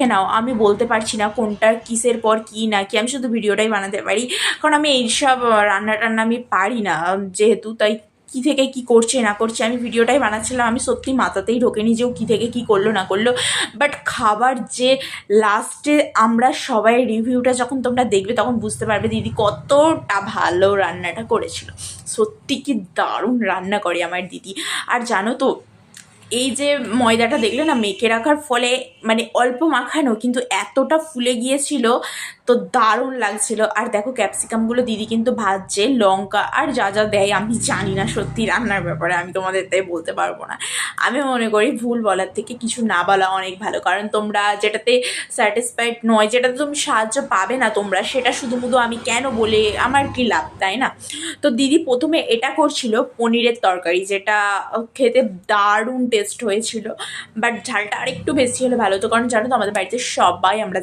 দেখে নাও, আমি বলতে পারছি না কোনটার কিসের পর কি না কি, আমি শুধু ভিডিওটাই বানাতে পারি, কারণ আমি এইসব রান্না টান্না আমি পারি না যেহেতু, তাই কী থেকে কি করছে না করছে আমি ভিডিওটাই বানাচ্ছিলাম। আমি সত্যি মাথাতেই ঢোকেনি যে ও কী থেকে কী করলো না করলো, বাট খাবার যে লাস্টে আমরা সবাই রিভিউটা যখন তোমরা দেখবে তখন বুঝতে পারবে দিদি কতটা ভালো রান্নাটা করেছিল। সত্যি কি দারুণ রান্না করে আমার দিদি। আর জানো তো, এই যে ময়দাটা দেখলে না মেখে রাখার ফলে মানে অল্প মাখানো কিন্তু এতটা ফুলে গিয়েছিল, তো দারুণ লাগছিল। আর দেখো ক্যাপসিকামগুলো দিদি কিন্তু ভাজছে, লঙ্কা আর যা যা দেয় আমি জানি না সত্যি রান্নার ব্যাপারে, আমি তোমাদের তাই বলতে পারবো না। আমি মনে করি ভুল বলার থেকে কিছু না বলা অনেক ভালো, কারণ তোমরা যেটাতে স্যাটিসফাইড নয়, যেটাতে তুমি সাহায্য পাবে না তোমরা, সেটা শুধু আমি কেন বলে আমার কি লাভ, তাই না? তো দিদি প্রথমে এটা করছিল পনিরের তরকারি, যেটা খেতে দারুণ টেস্ট হয়েছিল, বাট ঝালটা আরেকটু বেশি হলে ভালো হতো, কারণ জানো তো আমাদের বাড়িতে সবাই আমরা